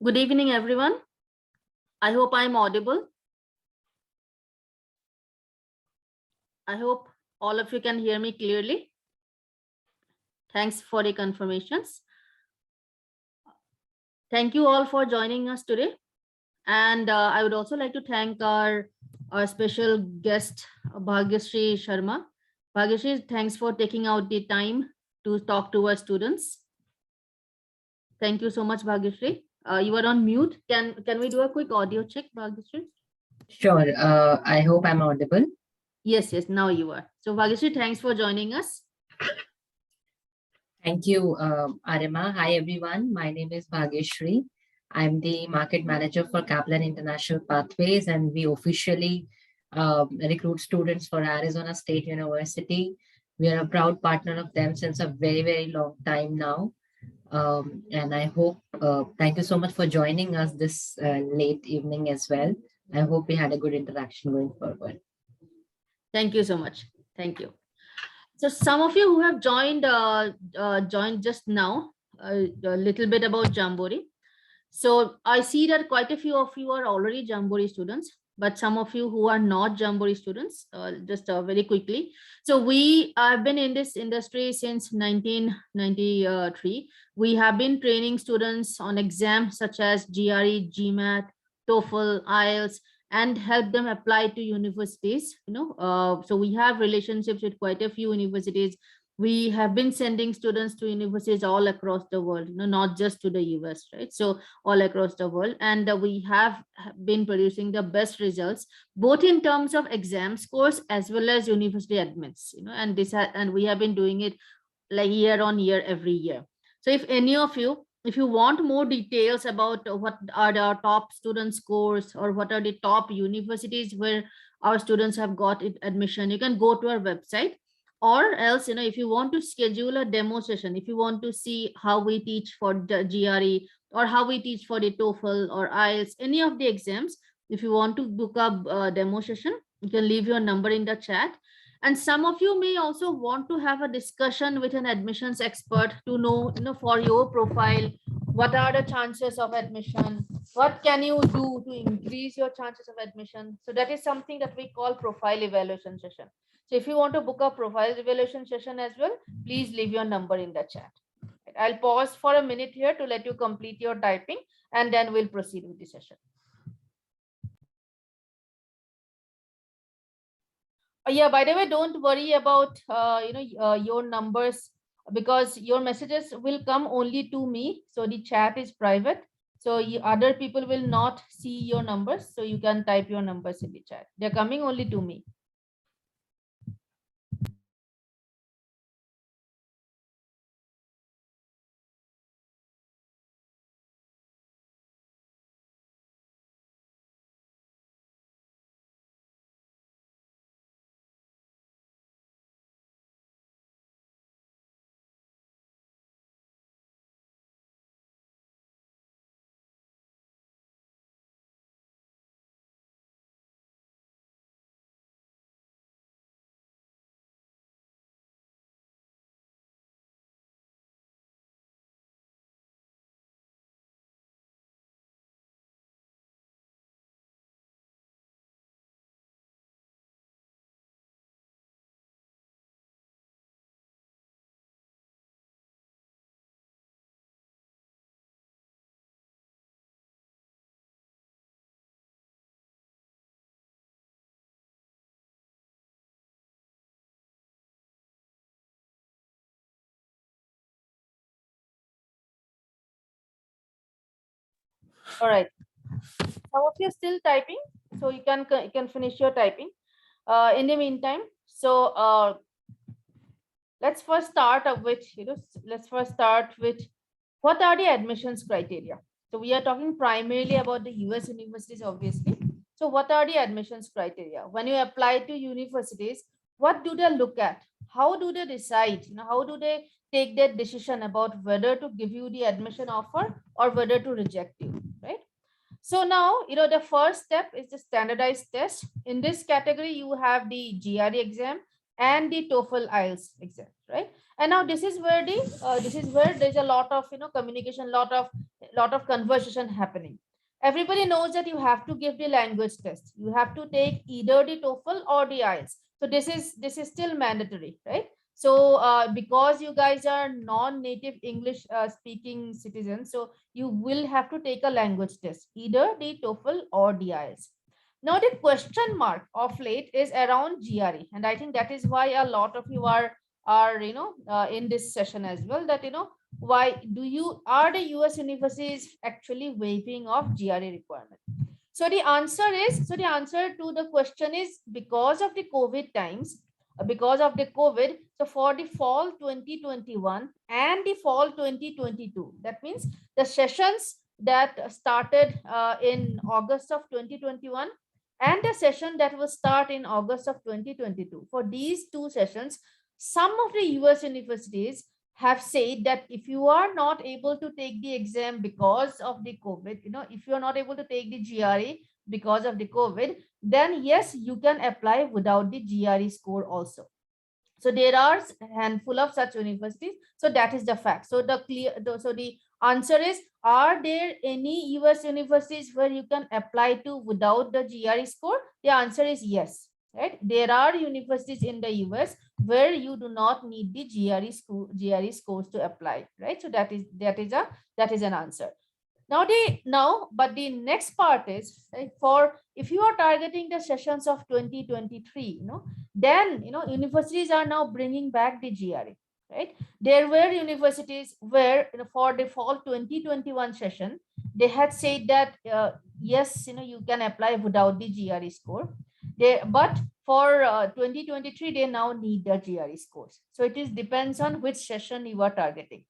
Good evening, everyone. I hope I'm audible. I hope all of you can hear me clearly. Thanks for the confirmations. Thank you all for joining us today. And I would also like to thank our special guest, Bhagyashree Sharma. Bhagyashree, thanks for taking out the time to talk to our students. Thank you so much, Bhagyashree. You are on mute. Can we do a quick audio check, Bhagyashree? Sure. I hope I'm audible. Yes, now you are. So Bhagyashree, thanks for joining us. Thank you, Arima. Hi, everyone. My name is Bhagyashree. I'm the market manager for Kaplan International Pathways, and we officially recruit students for Arizona State University. We are a proud partner of them since a very, very long time now. And I hope, thank you so much for joining us this late evening as well. I hope we had a good interaction going forward. Thank you so much. Thank you. So some of you who have joined just now, a little bit about Jamboree. So I see that quite a few of you are already Jamboree students, but some of you who are not Jamboree students, just very quickly. So we have been in this industry since 1993. We have been training students on exams such as GRE, GMAT, TOEFL, IELTS, and help them apply to universities. So we have relationships with quite a few universities. We have been sending students to universities all across the world, not just to the US, right? So all across the world, and we have been producing the best results both in terms of exam scores as well as university admits, and and we have been doing it like year on year every year. So if any of you, if you want more details about what are the top student scores or what are the top universities where our students have got admission, you can go to our website. Or else, if you want to schedule a demo session, if you want to see how we teach for the GRE or how we teach for the TOEFL or IELTS, any of the exams, if you want to book a demo session, you can leave your number in the chat. And some of you may also want to have a discussion with an admissions expert to know, for your profile, what are the chances of admission, what can you do to increase your chances of admission. So that is something that we call profile evaluation session. So if you want to book a profile evaluation session as well, please leave your number in the chat. I'll pause for a minute here to let you complete your typing, and then we'll proceed with the session. Yeah, by the way, don't worry about your numbers, because your messages will come only to me. So the chat is private, so other people will not see your numbers. So you can type your numbers in the chat. They're coming only to me. All right. Some of you are still typing, so you can finish your typing. In the meantime, so let's first start with what are the admissions criteria. So we are talking primarily about the US universities, obviously. So what are the admissions criteria when you apply to universities? What do they look at? How do they decide? How do they take that decision about whether to give you the admission offer or whether to reject you, right? So now, the first step is the standardized test. In this category, you have the GRE exam and the TOEFL IELTS exam, right? And now this is where there's a lot of communication, lot of conversation happening. Everybody knows that you have to give the language test. You have to take either the TOEFL or the IELTS. So this is still mandatory, right? So because you guys are non-native English speaking citizens, so you will have to take a language test, either the TOEFL or the IELTS. Now the question mark of late is around GRE, and I think that is why a lot of you are in this session as well. That why are the US universities actually waiving off GRE requirement? So the answer to the question is because of the COVID times, because of the COVID. So for the fall 2021 and the fall 2022, that means the sessions that started in August of 2021 and the session that will start in August of 2022. For these two sessions, some of the US universities have said that if you are not able to take the exam because of the COVID, if you are not able to take the GRE because of the COVID, then yes, you can apply without the GRE score also. So there are a handful of such universities. So that is the fact. So the answer is, are there any US universities where you can apply to without the GRE score? The answer is yes. Right? There are universities in the US where you do not need the GRE scores to apply. Right? So that is an answer. But the next part is, right, for if you are targeting the sessions of 2023, then universities are now bringing back the GRE, right? There were universities where for the fall 2021 session they had said that yes, you can apply without the GRE score. But for 2023 they now need the GRE scores. So it is depends on which session you are targeting.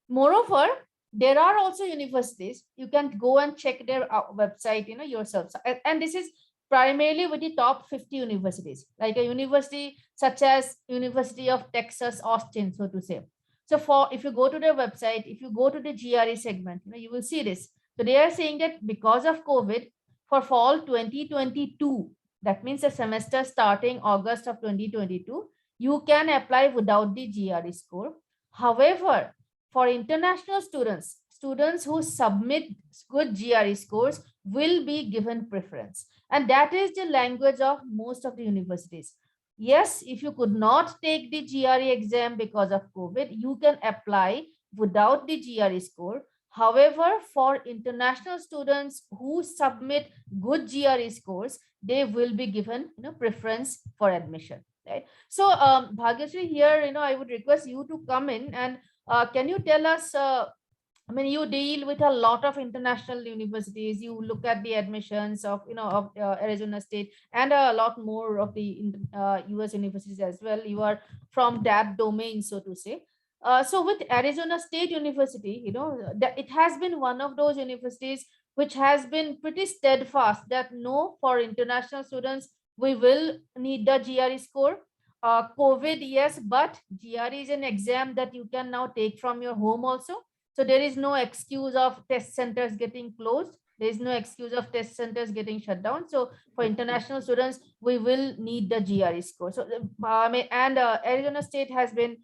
Moreover, there are also universities, you can go and check their website yourself, and this is primarily with the top 50 universities, like a university such as University of Texas Austin, so to say. So for if you go to their website, if you go to the GRE segment, you will see this. So they are saying that because of COVID, for fall 2022, that means the semester starting August of 2022, you can apply without the GRE score. However, for international students who submit good GRE scores will be given preference. And that is the language of most of the universities. Yes, if you could not take the GRE exam because of COVID, you can apply without the GRE score. However, for international students who submit good GRE scores, they will be given preference for admission. Right? So Bhagyashree, here I would request you to come in and can you tell us, I mean, you deal with a lot of international universities, you look at the admissions of, of Arizona State and a lot more of the US universities as well. You are from that domain, so to say. So with Arizona State University, it has been one of those universities which has been pretty steadfast that no, for international students, we will need the GRE score. COVID, yes, but GRE is an exam that you can now take from your home also. So there is no excuse of test centers getting closed. There is no excuse of test centers getting shut down. So for international students, we will need the GRE score. So Arizona State has been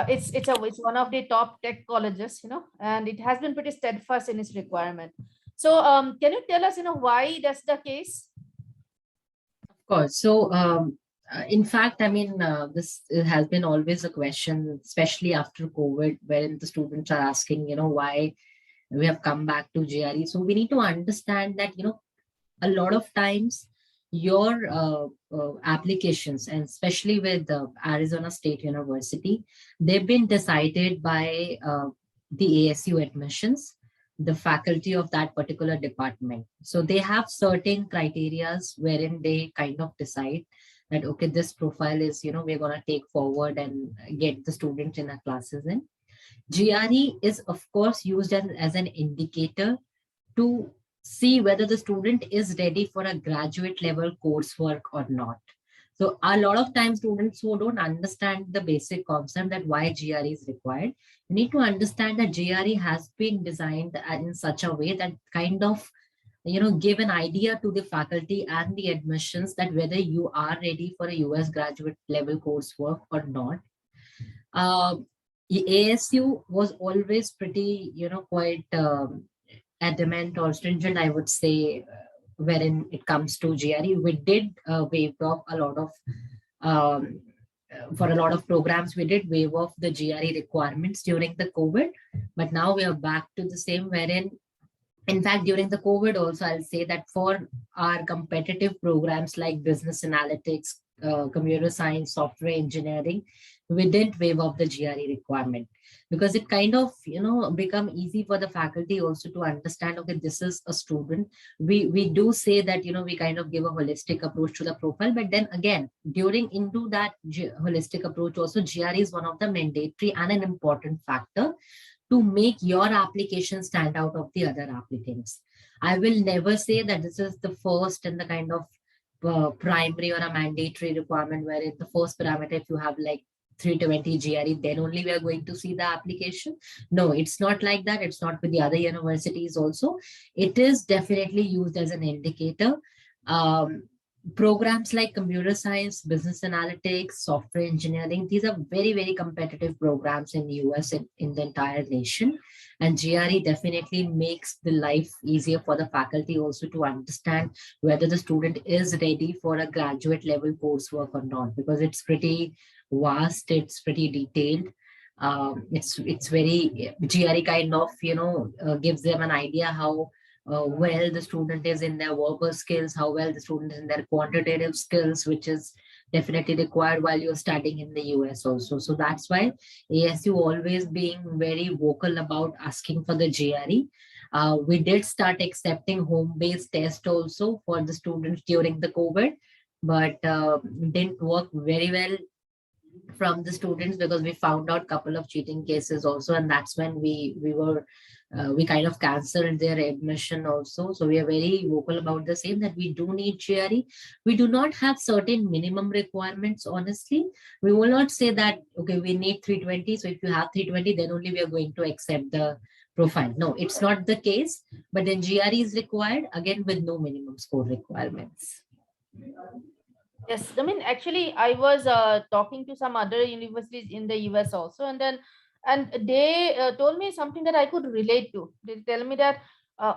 it's one of the top tech colleges, and it has been pretty steadfast in its requirement. So can you tell us, why that's the case? Of course. So in fact, I mean, this has been always a question, especially after COVID, wherein the students are asking, why we have come back to GRE. So we need to understand that, a lot of times your applications, and especially with Arizona State University, they've been decided by the ASU admissions, the faculty of that particular department. So they have certain criterias wherein they kind of decide that, okay, this profile is, we're going to take forward and get the students in our classes in. GRE is, of course, used as an indicator to see whether the student is ready for a graduate level coursework or not. So a lot of times students who don't understand the basic concept that why GRE is required, you need to understand that GRE has been designed in such a way that kind of give an idea to the faculty and the admissions that whether you are ready for a US graduate level coursework or not. uh, ASU was always pretty, quite adamant or stringent, I would say, wherein it comes to GRE. We did waive off a lot of, um, for a lot of programs, we did waive off the GRE requirements during the COVID, but now we are back to the same wherein, in fact, during the COVID also, I'll say that for our competitive programs like business analytics, computer science, software engineering, we didn't waive off the GRE requirement because it kind of, become easy for the faculty also to understand, okay, this is a student. We do say that, we kind of give a holistic approach to the profile, but then again, during into that holistic approach also, GRE is one of the mandatory and an important factor to make your application stand out of the other applicants. I will never say that this is the first and the kind of primary or a mandatory requirement where the first parameter, if you have like 320 GRE, then only we are going to see the application. No, it's not like that. It's not with the other universities also. It is definitely used as an indicator. Programs like computer science, business analytics, software engineering, these are very, very competitive programs in the US and in the entire nation. And GRE definitely makes the life easier for the faculty also to understand whether the student is ready for a graduate level coursework or not, because it's pretty vast, it's pretty detailed. It's very GRE kind of, gives them an idea how well the student is in their verbal skills, how well the student is in their quantitative skills, which is definitely required while you're studying in the US also. So that's why ASU always being very vocal about asking for the GRE. We did start accepting home-based tests also for the students during the COVID, but didn't work very well from the students because we found out a couple of cheating cases also, and that's when we kind of canceled their admission also. So we are very vocal about the same, that we do need GRE. We do not have certain minimum requirements, honestly. We will not say that, okay, we need 320, so if you have 320, then only we are going to accept the profile. No, it's not the case, but then GRE is required, again with no minimum score requirements. Yes, I mean, actually, I was talking to some other universities in the US also, and they told me something that I could relate to. They tell me that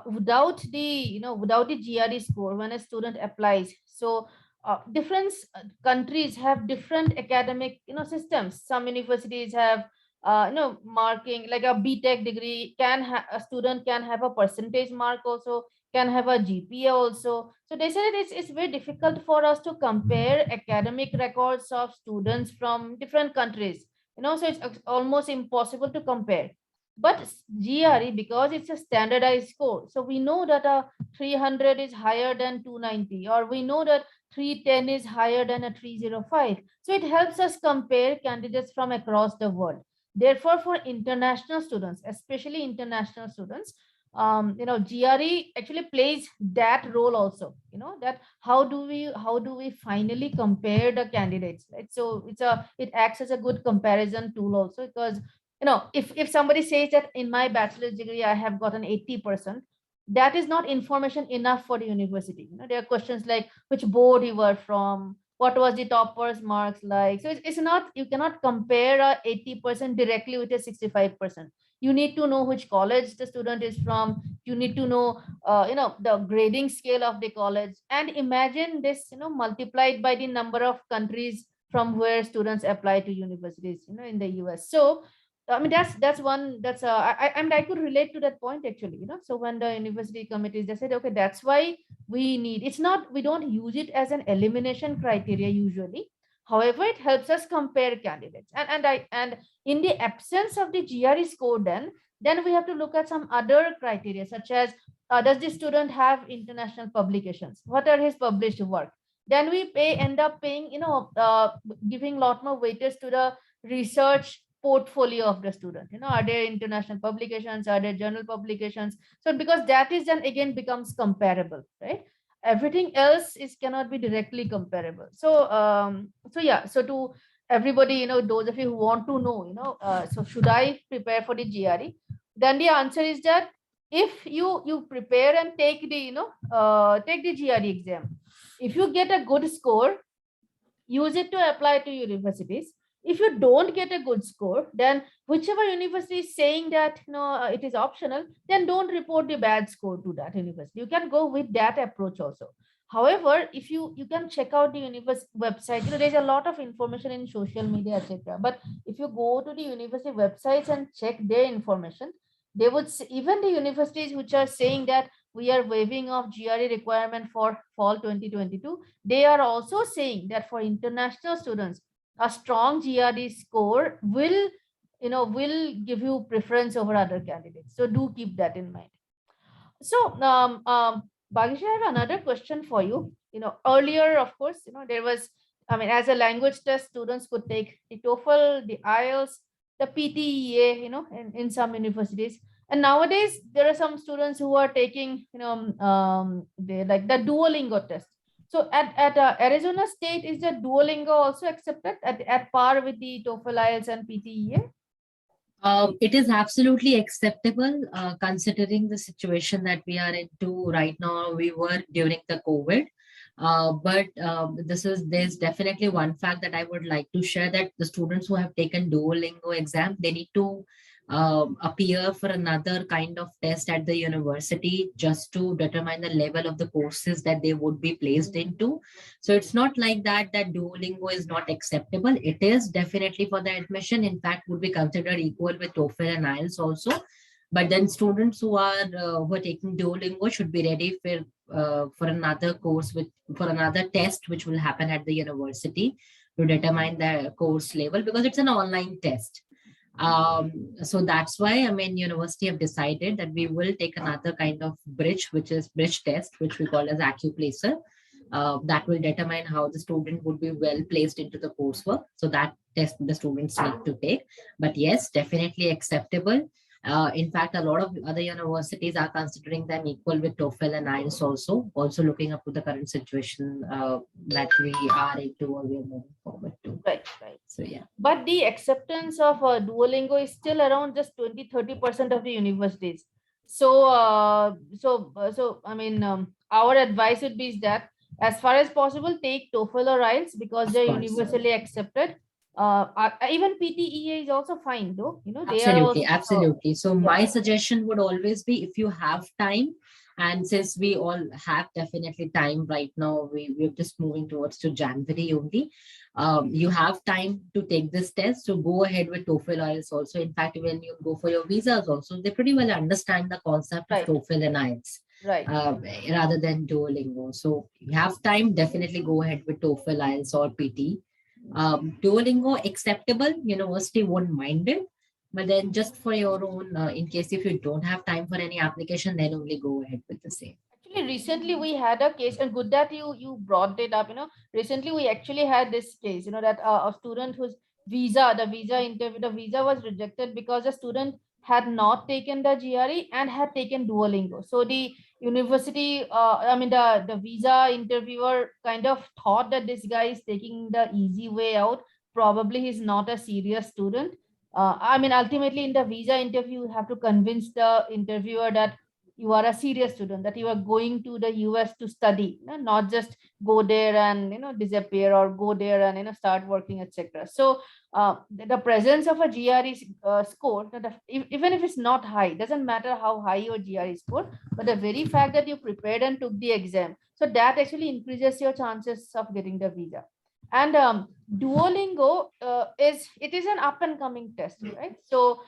without the GRE score, when a student applies, so different countries have different academic systems. Some universities have marking, like a BTech degree a student can have a percentage mark also, can have a GPA also. So they said it's very difficult for us to compare academic records of students from different countries. So it's almost impossible to compare. But GRE, because it's a standardized score, so we know that a 300 is higher than 290, or we know that 310 is higher than a 305. So it helps us compare candidates from across the world. Therefore, for international students, especially international students, GRE actually plays that role also. That how do we finally compare the candidates, right? So it acts as a good comparison tool also, because if somebody says that in my bachelor's degree I have gotten 80%, that is not information enough for the university. There are questions like which board you were from, what was the topper's marks like. So it's not, you cannot compare a 80% directly with a 65%. You need to know which college the student is from. You need to know the grading scale of the college, and imagine this multiplied by the number of countries from where students apply to universities in the US. So I mean, that's one, I could relate to that point actually. So when the university committees, they said, okay, that's why we need, it's not, we don't use it as an elimination criteria usually. However, it helps us compare candidates. And in the absence of the GRE score, then we have to look at some other criteria, such as does the student have international publications? What are his published work? Then we end up paying, giving a lot more weightage to the research portfolio of the student. Are there international publications? Are there journal publications? So because that is then again becomes comparable, right? Everything else cannot be directly comparable. So yeah, so to everybody, those of you who want to know, so should I prepare for the GRE? Then the answer is that if you prepare and take the take the GRE exam, if you get a good score, use it to apply to universities. If you don't get a good score, then whichever university is saying that it is optional, then don't report the bad score to that university. You can go with that approach also. However, if you can check out the university website, there's a lot of information in social media, etc. But if you go to the university websites and check their information, they would even the universities which are saying that we are waiving off GRE requirement for fall 2022, they are also saying that for international students, a strong GRE score will give you preference over other candidates. So do keep that in mind. So Bhagesh, I have another question for you. Earlier, of course, there was, I mean, as a language test, students could take the TOEFL, the IELTS, the PTEA, in some universities. And nowadays, there are some students who are taking, they like the Duolingo test. So at Arizona State, is the Duolingo also accepted at par with the TOEFL, IELTS, and PTEA? It is absolutely acceptable considering the situation that we are into right now. We were during the COVID. But there's definitely one fact that I would like to share, that the students who have taken Duolingo exam, they need to appear for another kind of test at the university just to determine the level of the courses that they would be placed into. So it's not like that Duolingo is not acceptable. It is definitely for the admission. In fact, would be considered equal with TOEFL and IELTS also. But then students who are taking Duolingo should be ready for another course for another test which will happen at the university to determine the course level, because it's an online test. So that's why, I mean, university have decided that we will take another kind of bridge, which is bridge test, which we call as AccuPlacer. That will determine how the student would be well placed into the coursework. So that test the students need to take. But yes, definitely acceptable. In fact, a lot of other universities are considering them equal with TOEFL and IELTS also looking up to the current situation that we are into or we are moving forward to. Right. So, yeah. But the acceptance of Duolingo is still around just 20-30% of the universities. So, I mean, our advice would be that as far as possible, take TOEFL or IELTS because they're universally accepted. Even PTEA is also fine, though. They Absolutely, are also, absolutely. So my suggestion would always be, if you have time, and since we all have definitely time right now, we're just moving towards to January only. You have time to take this test, so go ahead with TOEFL IELTS also. In fact, when you go for your visas also, they pretty well understand the concept of TOEFL and IELTS. Right. Rather than Duolingo. So you have time, definitely go ahead with TOEFL, IELTS or PT. Duolingo acceptable, university won't mind it, but then just for your own, in case if you don't have time for any application, then only go ahead with the same. Actually, recently we had a case, and good that you brought it up. Recently we actually had this case. That a student whose the visa was rejected because the student had not taken the GRE and had taken Duolingo. So the university, the visa interviewer kind of thought that this guy is taking the easy way out. Probably he's not a serious student. Ultimately in the visa interview, you have to convince the interviewer that you are a serious student, that you are going to the US to study, not just go there and disappear, or go there and start working, etc. So the presence of a GRE score, even if it's not high, doesn't matter how high your GRE score, but the very fact that you prepared and took the exam, so that actually increases your chances of getting the visa. And Duolingo is an up and coming test, right? So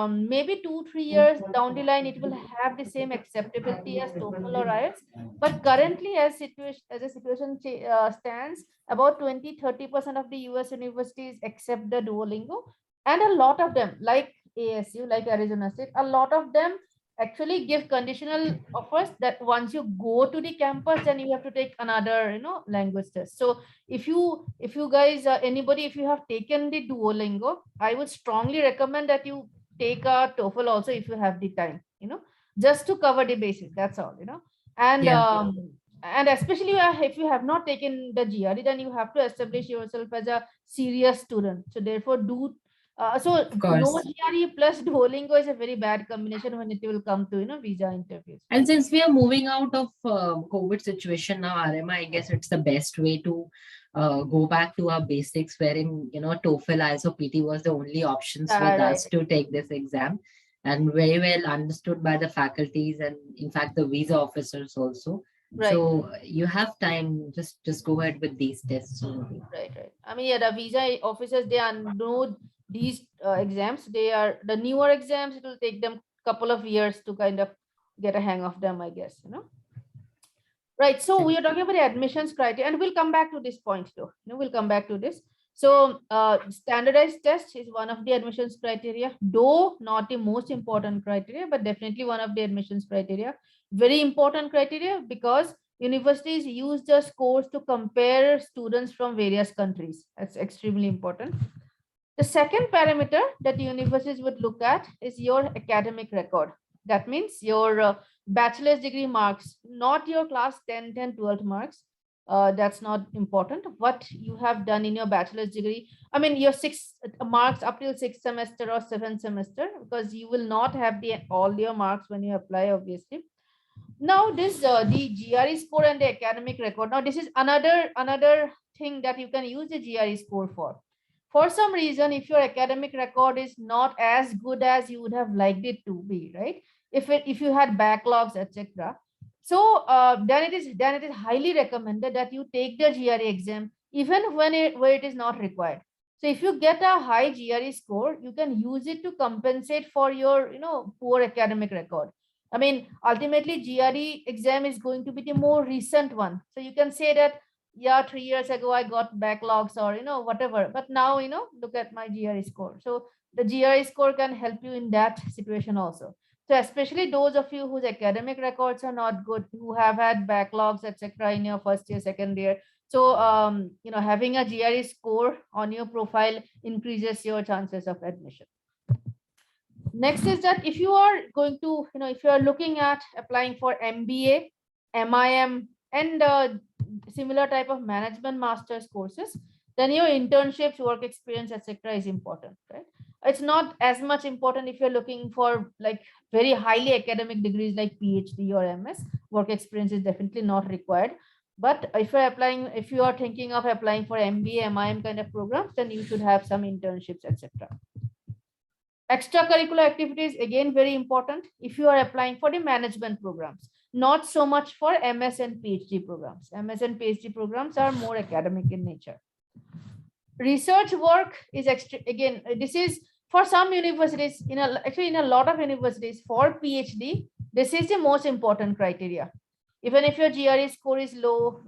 maybe 2-3 years down the line, it will have the same acceptability as TOEFL or IELTS. But currently, as the situation stands, about 20-30% of the US universities accept the Duolingo, and a lot of them, like ASU, like Arizona State, a lot of them actually give conditional offers that once you go to the campus, then you have to take another language test. So if you guys anybody, if you have taken the Duolingo, I would strongly recommend that you take a TOEFL also if you have the time, just to cover the basis. That's all, and and especially if you have not taken the GRE, then you have to establish yourself as a serious student. So therefore, do So Of course. no GRE plus Duolingo is a very bad combination when it will come to visa interviews. And since we are moving out of COVID situation now, Arima, I guess it's the best way to go back to our basics, wherein TOEFL, IELTS, PT was the only options with Right. us to take this exam, and very well understood by the faculties and in fact the visa officers also. Right. So you have time, just go ahead with these tests only. Right. I mean, yeah, the visa officers, they know these exams. They are the newer exams. It will take them couple of years to kind of get a hang of them, I guess. Right. So we are talking about the admissions criteria, and we'll come back to this point too. We'll come back to this. So standardized test is one of the admissions criteria, though not the most important criteria, but definitely one of the admissions criteria. Very important criteria because universities use the scores to compare students from various countries. That's extremely important. The second parameter that universities would look at is your academic record. That means your bachelor's degree marks, not your class 10, 10, 12 marks. That's not important. What you have done in your bachelor's degree, I mean, your 6 marks up till 6th semester or 7th semester, because you will not have all your marks when you apply, obviously. Now this the GRE score and the academic record. Now this is another thing that you can use the GRE score for. For some reason, if your academic record is not as good as you would have liked it to be, right? If you had backlogs, etc. So then it is highly recommended that you take the GRE exam even where it is not required. So if you get a high GRE score, you can use it to compensate for your poor academic record. I mean, ultimately, GRE exam is going to be the more recent one. So you can say that, yeah, 3 years ago, I got backlogs or, whatever. But now, look at my GRE score. So the GRE score can help you in that situation also. So especially those of you whose academic records are not good, who have had backlogs, etc. in your first year, second year. So, having a GRE score on your profile increases your chances of admission. Next is that if you are going to, if you are looking at applying for MBA, MIM, and similar type of management master's courses, then your internships, work experience, etc. is important, right? It's not as much important if you're looking for like very highly academic degrees like PhD or MS. Work experience is definitely not required. But if you are thinking of applying for MBA, MIM kind of programs, then you should have some internships, etc. Extracurricular activities, again, very important if you are applying for the management programs, not so much for MS and PhD programs. MS and PhD programs are more academic in nature. Research work is again, this is for some universities, actually in a lot of universities for PhD, this is the most important criteria. Even if your GRE score is low,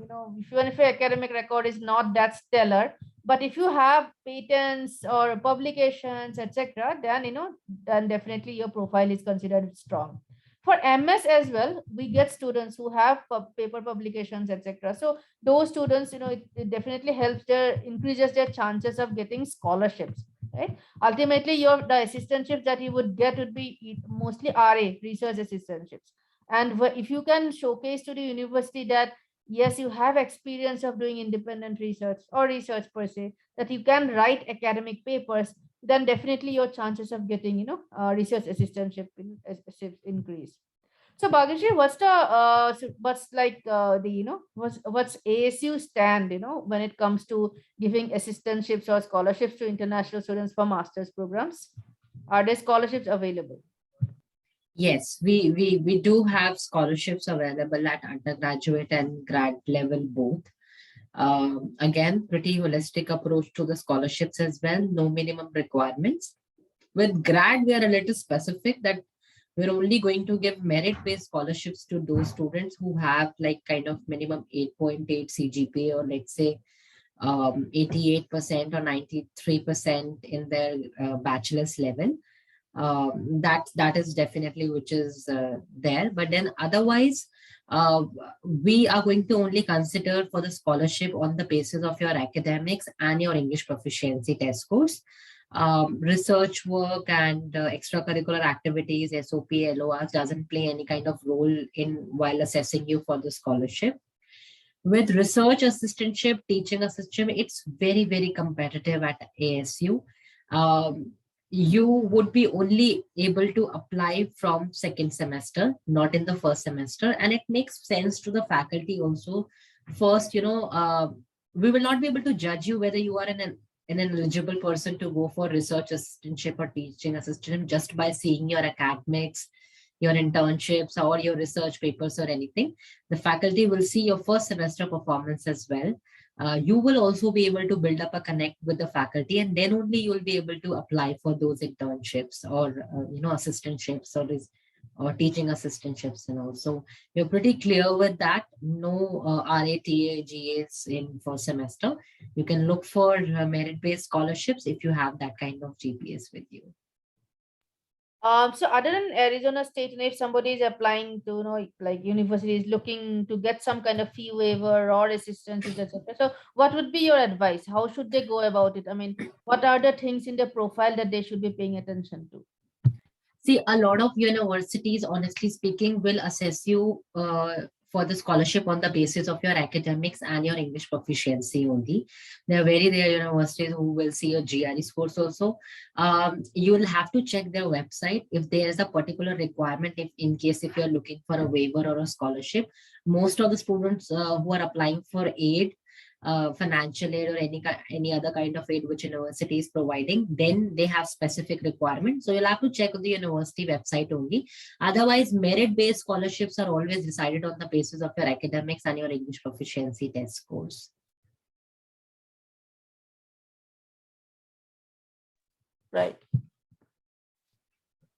even if your academic record is not that stellar, but if you have patents or publications, etc., then definitely your profile is considered strong. For MS as well, we get students who have paper publications, etc. So those students, it definitely increases their chances of getting scholarships, right? Ultimately, the assistantships that you would get would be mostly RA, research assistantships. And if you can showcase to the university that yes, you have experience of doing independent research or research per se, that you can write academic papers, then definitely your chances of getting, research assistantship increase. So Bhageshri, what's ASU stand, when it comes to giving assistantships or scholarships to international students for master's programs? Are there scholarships available? Yes, we do have scholarships available at undergraduate and grad level both. Again, pretty holistic approach to the scholarships as well. No minimum requirements. With grad, we are a little specific that we're only going to give merit-based scholarships to those students who have like kind of minimum 8.8 CGPA or let's say 88% or 93% in their bachelor's level. That is definitely which is there. But then otherwise, we are going to only consider for the scholarship on the basis of your academics and your English proficiency test scores. Research work and extracurricular activities, SOP, LORs doesn't play any kind of role in while assessing you for the scholarship. With research assistantship, teaching assistantship, it's very, very competitive at ASU. you would be only able to apply from second semester, not in the first semester. And it makes sense to the faculty also. First, we will not be able to judge you whether you are an eligible person to go for research assistantship or teaching assistant just by seeing your academics, your internships, or your research papers or anything. The faculty will see your first semester performance as well. You will also be able to build up a connect with the faculty, and then only you will be able to apply for those internships or assistantships or teaching assistantships and all. So you're pretty clear with that. No RATA GAs in first semester. You can look for merit-based scholarships if you have that kind of GPS with you. So other than Arizona State, if somebody is applying to, like universities looking to get some kind of fee waiver or assistance, etc. So what would be your advice? How should they go about it? I mean, what are the things in the profile that they should be paying attention to? See, a lot of universities, honestly speaking, will assess you for the scholarship on the basis of your academics and your English proficiency only. There are very rare universities who will see your GRE scores also. You will have to check their website if there is a particular requirement, if you're looking for a waiver or a scholarship. Most of the students who are applying for aid, financial aid or any other kind of aid which university is providing, then they have specific requirements. So you'll have to check the university website only. Otherwise, merit-based scholarships are always decided on the basis of your academics and your English proficiency test scores. Right.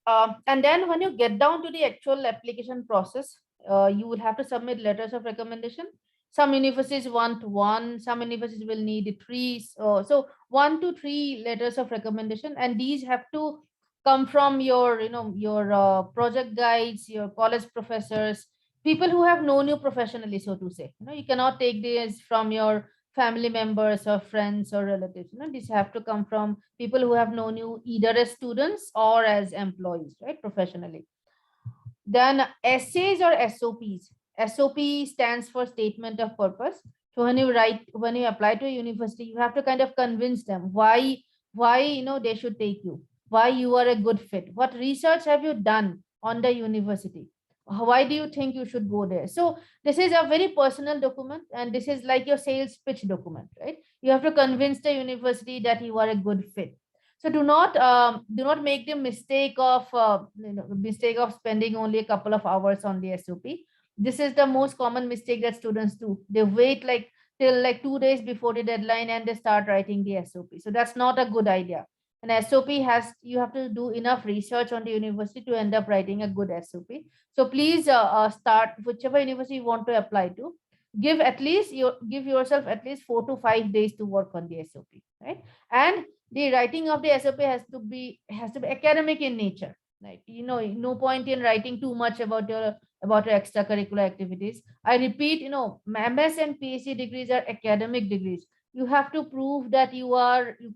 And then when you get down to the actual application process, you will have to submit letters of recommendation. Some universities want one, some universities will need three. So 1 to 3 letters of recommendation, and these have to come from your, your project guides, your college professors, people who have known you professionally, so to say. You cannot take this from your family members or friends or relatives. These have to come from people who have known you either as students or as employees, right, professionally. Then essays or SOPs. SOP stands for statement of purpose. So when you apply to a university, you have to kind of convince them why they should take you, why you are a good fit, what research have you done on the university, why do you think you should go there. So this is a very personal document, and this is like your sales pitch document, right? You have to convince the university that you are a good fit. So do not make the mistake of spending only a couple of hours on the SOP. This is the most common mistake that students do. They wait till 2 days before the deadline and they start writing the SOP. So that's not a good idea. An SOP you have to do enough research on the university to end up writing a good SOP. So please start whichever university you want to apply to. Give yourself at least 4 to 5 days to work on the SOP, right? And the writing of the SOP has to be academic in nature, right? No point in writing too much about your extracurricular activities. I repeat, MS and PhD degrees are academic degrees. You have to prove that you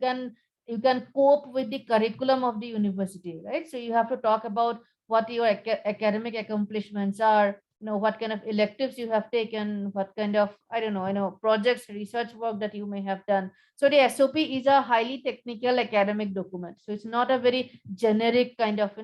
can cope with the curriculum of the university, right? So you have to talk about what your academic accomplishments are, what kind of electives you have taken, what kind of, I don't know, projects, research work that you may have done. So the SOP is a highly technical academic document. So it's not a very generic kind of,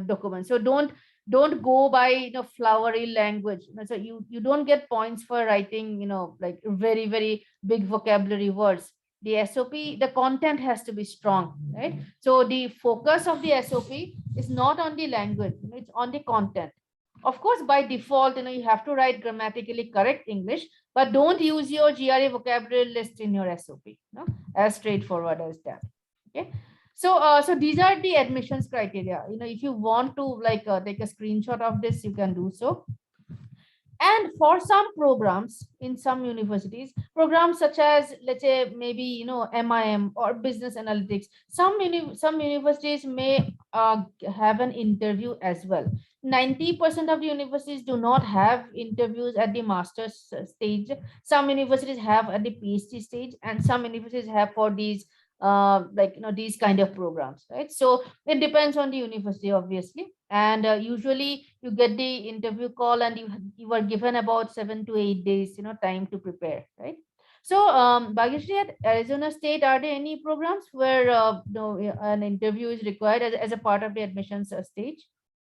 document. So don't go by, flowery language. So you don't get points for writing, like very, very big vocabulary words. The SOP, the content has to be strong, right? So the focus of the SOP is not on the language, it's on the content. Of course, by default, you have to write grammatically correct English, but don't use your GRE vocabulary list in your SOP, as straightforward as that. Okay. So these are the admissions criteria. If you want to take a screenshot of this, you can do so. And for some programs in some universities, programs such as, let's say, maybe MIM or business analytics, some universities may have an interview as well. 90% of the universities do not have interviews at the master's stage. Some universities have at the PhD stage, and some universities have for these these kind of programs, right? So it depends on the university, obviously. And usually you get the interview call and you are given about 7 to 8 days time to prepare, right? So, Bhagyashree, at Arizona State, are there any programs where an interview is required as a part of the admissions stage?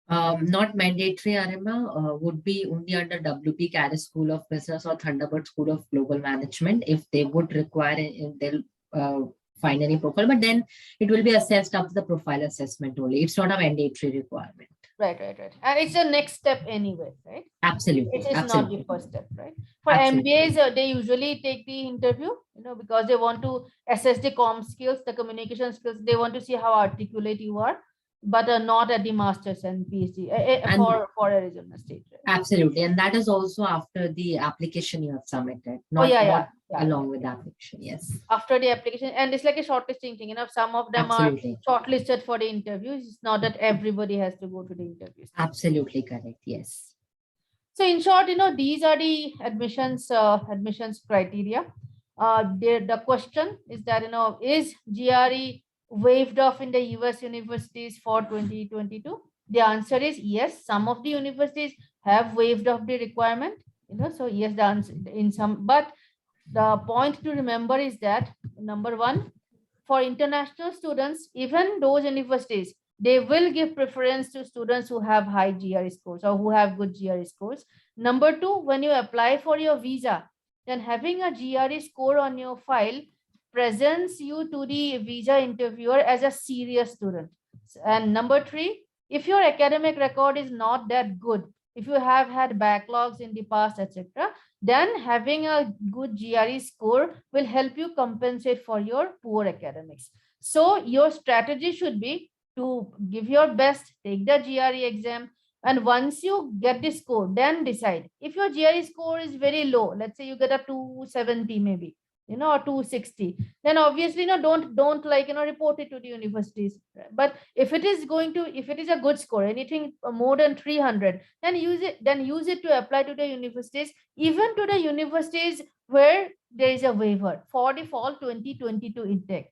Not mandatory, Arima, would be only under WP Carey School of Business or Thunderbird School of Global Management. If they would require it, if they'll find any profile, but then it will be assessed after the profile assessment only. It's not a mandatory requirement. Right. And it's the next step anyway, right? Absolutely. It is not the Absolutely. first step, right? For Absolutely. MBAs, they usually take the interview, because they want to assess the comm skills, the communication skills. They want to see how articulate you are, but not at the master's and PhD And for Arizona State. Right? absolutely. And that is also after the application you have submitted, Oh, not, yeah. along with the application. Yes. After the application, and it's like a shortlisting thing. Some of them Absolutely. are shortlisted for the interviews. It's not that everybody has to go to the interviews. Absolutely correct. Yes. So in short, these are the admissions criteria. The question is that, is GRE waived off in the US universities for 2022? The answer is yes. Some of the universities have waived off the requirement, so yes, the answer in some, but the point to remember is that, number one, for international students, even those universities, they will give preference to students who have high GRE scores or who have good GRE scores. Number two, when you apply for your visa, then having a GRE score on your file presents you to the visa interviewer as a serious student. And number three, if your academic record is not that good, if you have had backlogs in the past, etc., then having a good GRE score will help you compensate for your poor academics. So your strategy should be to give your best, take the GRE exam, and once you get the score, then decide. If your GRE score is very low, let's say you get a 270 maybe, or 260, then obviously don't report it to the universities. But if it is a good score, anything more than 300, then use it to apply to the universities, even to the universities where there is a waiver for the fall 2022 intake.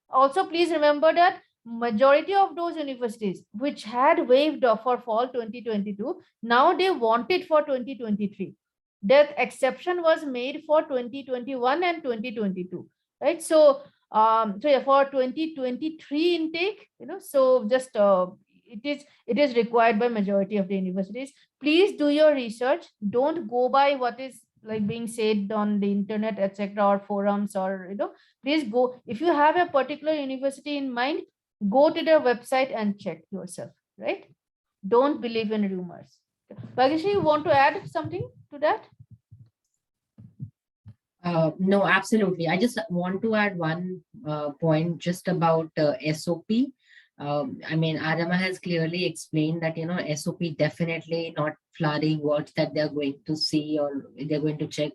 Also, please remember that majority of those universities which had waived off for fall 2022, now they want it for 2023. That exception was made for 2021 and 2022, right? So for 2023 intake, so just it is required by majority of the universities. Please do your research. Don't go by what is like being said on the internet, etc., or forums, or please go, if you have a particular university in mind, go to their website and check yourself, right? Don't believe in rumors. Bhagyashree, you want to add something to that? No, absolutely. I just want to add one point just about SOP. I mean, Arima has clearly explained that, SOP definitely not flurry words that they're going to see, or they're going to check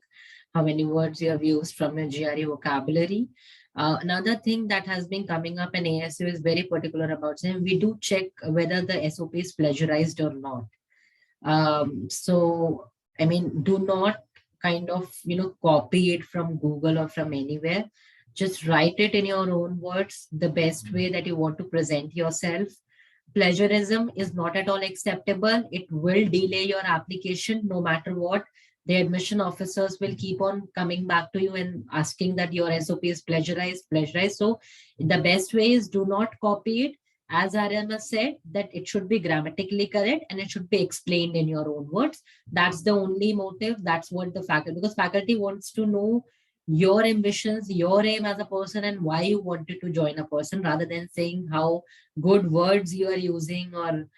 how many words you have used from your GRE vocabulary. Another thing that has been coming up in ASU is very particular about saying we do check whether the SOP is plagiarized or not. So, I mean, do not kind of, copy it from Google or from anywhere. Just write it in your own words, the best way that you want to present yourself. Plagiarism is not at all acceptable. It will delay your application no matter what. The admission officers will keep on coming back to you and asking that your SOP is plagiarized. So the best way is do not copy it. As Arima said, that it should be grammatically correct and it should be explained in your own words. That's the only motive. That's what the faculty, because faculty wants to know your ambitions, your aim as a person, and why you wanted to join a person, rather than saying how good words you are using, or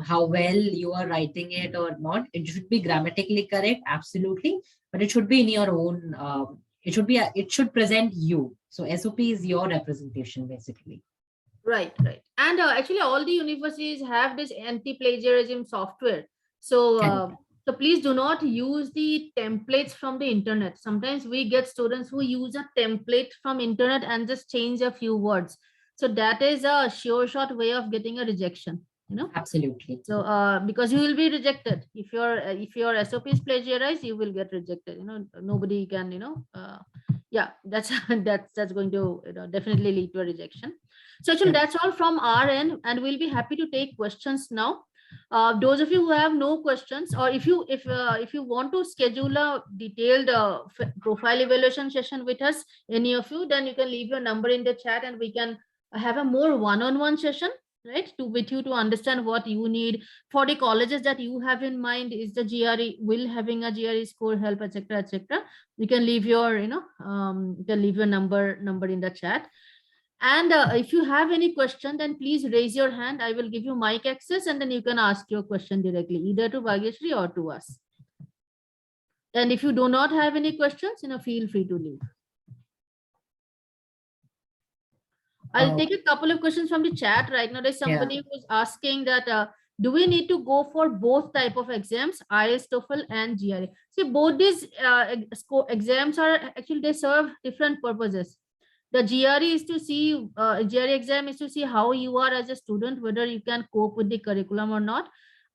how well you are writing it or not. It should be grammatically correct, absolutely, but it should be in your own. It should present you. So SOP is your representation, basically. Right. And actually, all the universities have this anti-plagiarism software. So please do not use the templates from the internet. Sometimes we get students who use a template from internet and just change a few words. So that is a sure shot way of getting a rejection. Absolutely. So because you will be rejected if your SOP is plagiarized, you will get rejected. Nobody can. Yeah, that's going to definitely lead to a rejection. So actually, that's all from our end, and we'll be happy to take questions now. Those of you who have no questions, or if you want to schedule a detailed profile evaluation session with us, any of you, then you can leave your number in the chat and we can have a more one-on-one session, right, to with you to understand what you need for the colleges that you have in mind. Is the GRE will having a GRE score help, etc., etc. You can leave your you can leave your number in the chat. And if you have any question, then please raise your hand. I will give you mic access and then you can ask your question directly, either to Bhagyashree or to us. And if you do not have any questions, feel free to leave. I'll take a couple of questions from the chat right now. There's somebody who's asking that, do we need to go for both type of exams, IELTS, TOEFL and GRE? See, both these exams are actually, they serve different purposes. The GRE is to see, GRE exam is to see how you are as a student, whether you can cope with the curriculum or not.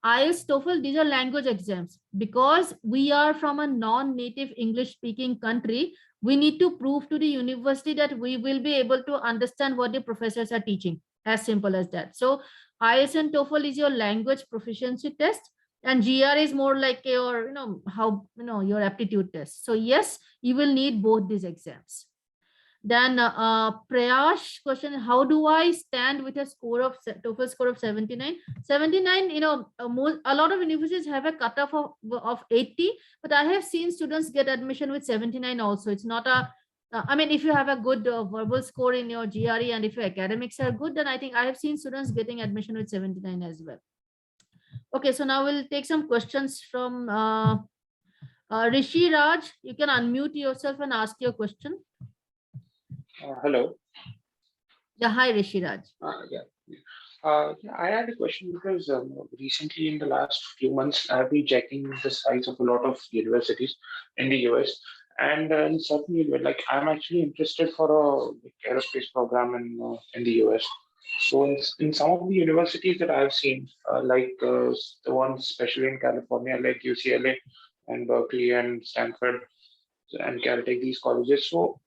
IELTS, TOEFL, these are language exams. Because we are from a non-native English speaking country, we need to prove to the university that we will be able to understand what the professors are teaching. As simple as that. So IELTS and TOEFL is your language proficiency test, and GRE is more like your, your aptitude test. So yes, you will need both these exams. Then Prayash question, how do I stand with a score of TOEFL score of 79? 79, a lot of universities have a cutoff of 80, but I have seen students get admission with 79 also. It's not a, I mean, if you have a good verbal score in your GRE and if your academics are good, then I think I have seen students getting admission with 79 as well. Okay, so now we'll take some questions from Rishi Raj. You can unmute yourself and ask your question. Hello. Yeah, hi Rishi Raj. I had a question because recently in the last few months, I've been checking the size of a lot of universities in the US, and in certain, like I'm actually interested for a aerospace program in the US. So in some of the universities that I've seen, like the ones especially in California, like UCLA and Berkeley and Stanford and Caltech, these colleges. So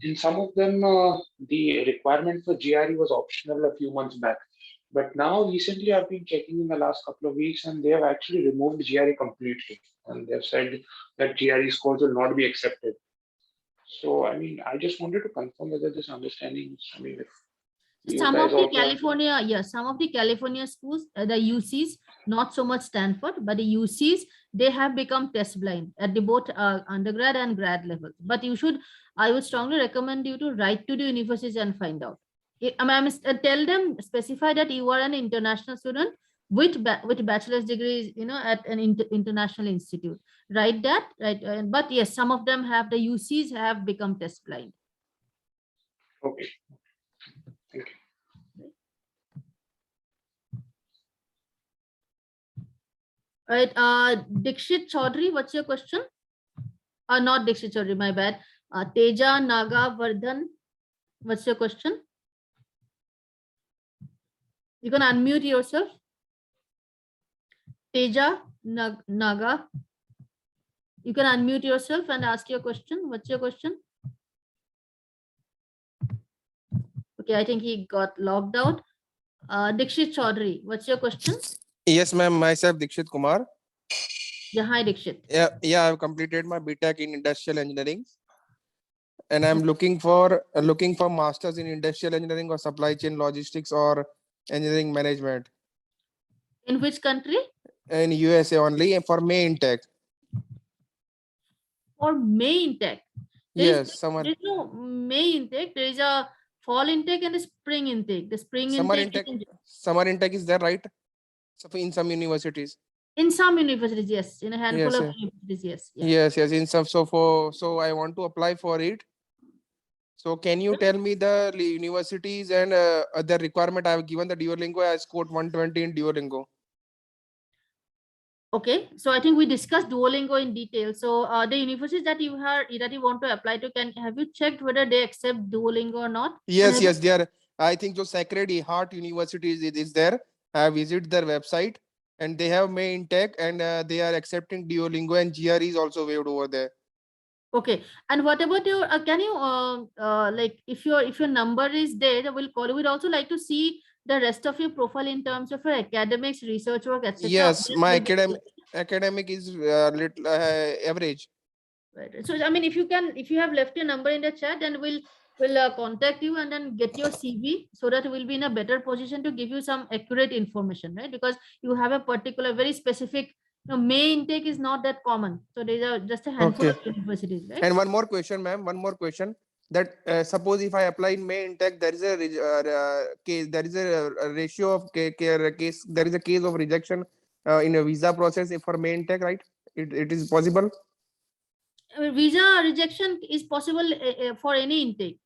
in some of them, the requirement for GRE was optional a few months back. But now recently I've been checking in the last couple of weeks and they have actually removed GRE completely. And they've said that GRE scores will not be accepted. So, I mean, I just wanted to confirm whether this understanding, I mean, if some of the California, yes, some of the California schools, the UCs, not so much Stanford, but the UCs, they have become test blind at the both undergrad and grad level. But I would strongly recommend you to write to the universities and find out. Tell them, specify that you are an international student with bachelor's degrees, at an international institute. Write that, right? But yes, some of them have, the UCs have become test blind. Okay. Thank you. All right, Dikshit Chaudhary, what's your question? Not Dikshit Chaudhary, my bad. Teja Naga Vardhan, what's your question? You can unmute yourself. Teja Naga, you can unmute yourself and ask your question. What's your question? Okay, I think he got logged out. Dikshit Chaudhary, what's your question? Yes, ma'am. Myself, Dikshit Kumar. Yeah, hi, Dikshit. Yeah, I've completed my BTech in industrial engineering, and I'm looking for masters in industrial engineering or supply chain logistics or engineering management. In which country? In USA only, and for May intake. For May intake. Yes, there is no May intake. There is a fall intake and a spring intake. The spring summer intake is there, right? So in some universities. In some universities, yes. In a handful of universities, yes. Yeah. Yes. In some, so I want to apply for it. So can you tell me the universities and the requirement? I have given the Duolingo. I scored 120 in Duolingo. Okay, so I think we discussed Duolingo in detail. So the universities that you want to apply to, have you checked whether they accept Duolingo or not? Yes, they are. I think so. Sacred Heart University is there. I visited their website and they have May intake and they are accepting Duolingo, and GRE is also waived over there. Okay, and what about your? Can you like if your number is there, we'll call. We'd also like to see the rest of your profile in terms of your academics, research work, etc. Yes, that my will be- academic is little average. Right. So I mean, if you have left your number in the chat, then we'll contact you and then get your CV so that we'll be in a better position to give you some accurate information, right? Because you have a particular, very specific. May intake is not that common, so there's just a handful Okay. of universities, right? And one more question, ma'am. One more question. That suppose if I apply in May intake, there is a case. There is a ratio of case. There is a case of rejection in a visa process for May intake, right? It is possible. Visa rejection is possible for any intake.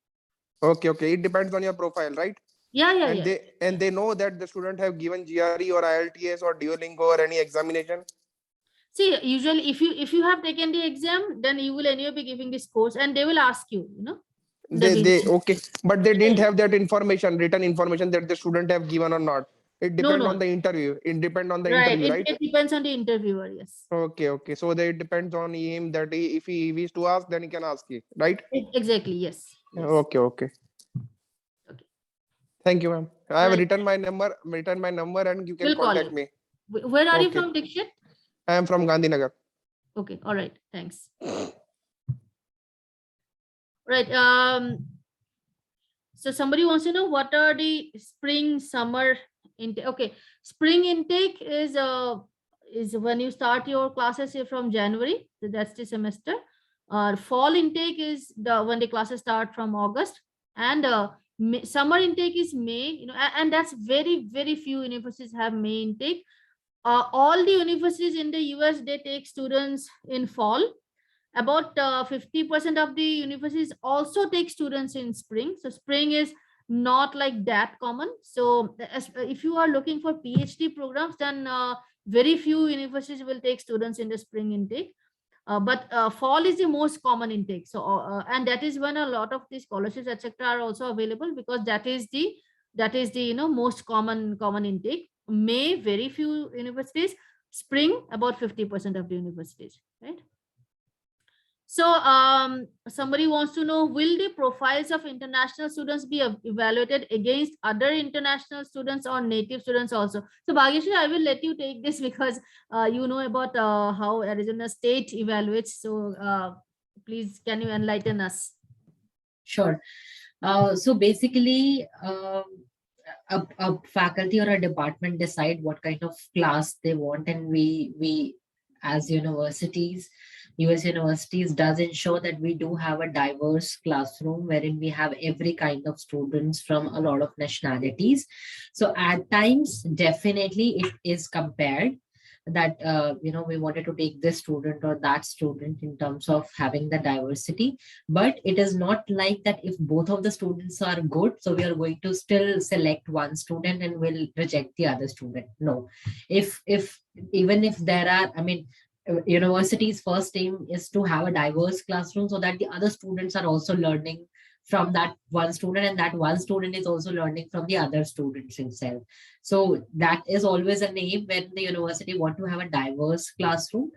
Okay, okay. It depends on your profile, right? Yeah. And they know that the student have given GRE or IELTS or Duolingo or any examination. See, usually if you have taken the exam, then you will anyway be giving this course, and they will ask you, They okay, but they didn't have that information, written information that the student have given or not. It depends No. on the interview. It depends on the Right. interview, right? It depends on the interviewer. Yes. Okay. So they depends on him that if he wishes to ask, then he can ask you, right? Exactly. Yes. Okay. Okay. Thank you, ma'am. I have Right. written my number, and you can We'll call contact you. me. Where are you Okay. from, Dikshit? I am from Gandhinagar. Okay. All right. Thanks. Right. So somebody wants to know what are the spring, summer intake. Okay. Spring intake is when you start your classes here from January. So that's the semester. Fall intake is when the classes start from August, and summer intake is May. And that's very few universities have May intake. All the universities in the US, they take students in fall. About 50% of the universities also take students in spring. So spring is not like that common. So if you are looking for PhD programs, then very few universities will take students in the spring intake. But fall is the most common intake. So and that is when a lot of the scholarships, etc., are also available, because that is the most common intake. May, very few universities. Spring, about 50% of the universities, right? So somebody wants to know, will the profiles of international students be evaluated against other international students or native students also? So Bhagyashree, I will let you take this because you know about how Arizona State evaluates. So please, can you enlighten us? Sure. So basically, a faculty or a department decide what kind of class they want, and we as universities, US universities does ensure that we do have a diverse classroom wherein we have every kind of students from a lot of nationalities. So at times, definitely it is compared that we wanted to take this student or that student in terms of having the diversity, but it is not like that if both of the students are good, so we are going to still select one student and will reject the other student. No, if even if there are, university's first aim is to have a diverse classroom so that the other students are also learning from that one student, and that one student is also learning from the other students himself. So that is always an aim when the university want to have a diverse classroom.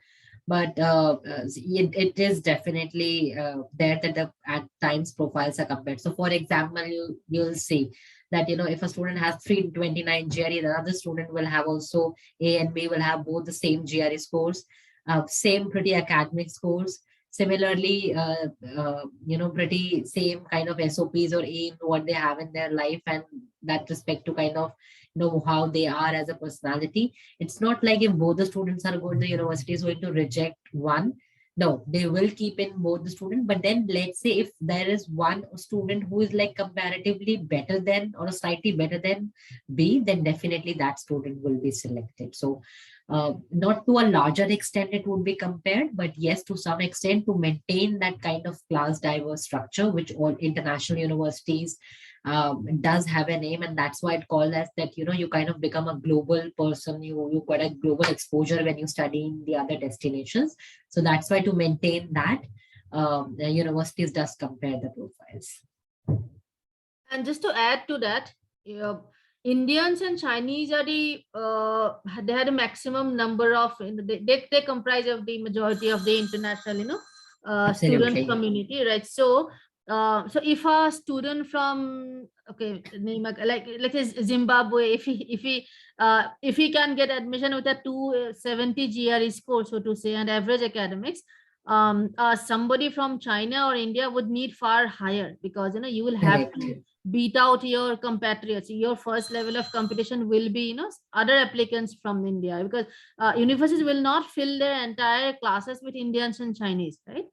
But it is definitely there that at times profiles are compared. So for example, you'll see that if a student has 329 GRE, the other student will have also A and B will have both the same GRE scores, same pretty academic scores. Similarly, pretty same kind of SOPs or aim what they have in their life, and that respect to kind of know how they are as a personality. It's not like if both the students are good, the university is going to reject one. No, they will keep in both the student. But then let's say if there is one student who is like comparatively better than or slightly better than B, then definitely that student will be selected. So not to a larger extent it would be compared, but yes, to some extent to maintain that kind of class diverse structure, which all international universities does have a name, and that's why it called as that, you kind of become a global person, you got a global exposure when you study in the other destinations. So that's why to maintain that, the universities does compare the profiles. And just to add to that, Indians and Chinese are they had a maximum number of, they comprise of the majority of the international, student community, right? So So if a student from, okay, like his Zimbabwe, if he can get admission with a 270 GRE score, so to say, and average academics, somebody from China or India would need far higher, because you will have Correct. to beat out your compatriots. Your first level of competition will be other applicants from India, because universities will not fill their entire classes with Indians and Chinese, right?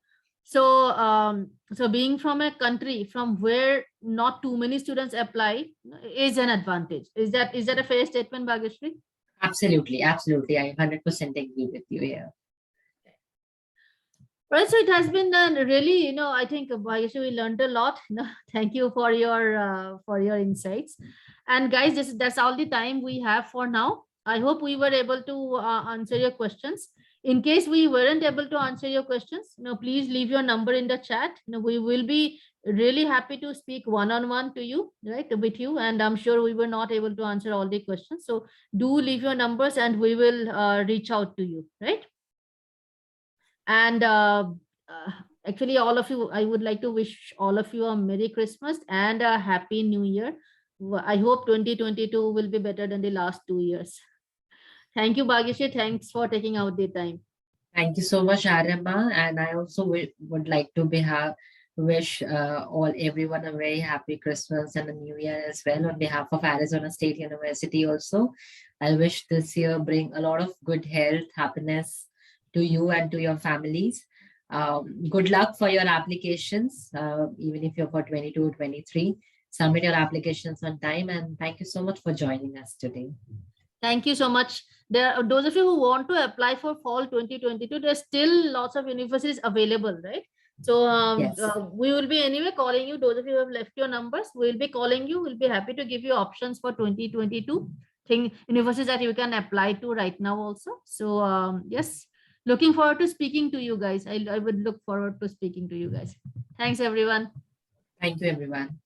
So being from a country from where not too many students apply is an advantage. Is that a fair statement, Bhagyashree? Absolutely, absolutely. I 100% agree with you here. Right, so it has been really, I think, Bhagyashree, we learned a lot. Thank you for your insights. And guys, that's all the time we have for now. I hope we were able to answer your questions. In case we weren't able to answer your questions, please leave your number in the chat. We will be really happy to speak one-on-one to you, right, with you. And I'm sure we were not able to answer all the questions. So do leave your numbers and we will reach out to you, right? And actually, all of you, I would like to wish all of you a Merry Christmas and a Happy New Year. I hope 2022 will be better than the last 2 years. Thank you, Bhagyashree. Thanks for taking out the time. Thank you so much, Arima. And I also would like to wish everyone a very happy Christmas and a New Year as well on behalf of Arizona State University also. I wish this year bring a lot of good health, happiness to you and to your families. Good luck for your applications, even if you're for 22, 23. Submit your applications on time, and thank you so much for joining us today. Thank you so much. Those of you who want to apply for fall 2022, there's still lots of universities available, right? So Yes. we will be anyway calling you. Those of you who have left your numbers, we'll be calling you. We'll be happy to give you options for 2022 universities that you can apply to right now also. So yes, looking forward to speaking to you guys. I would look forward to speaking to you guys. Thanks, everyone. Thank you, everyone.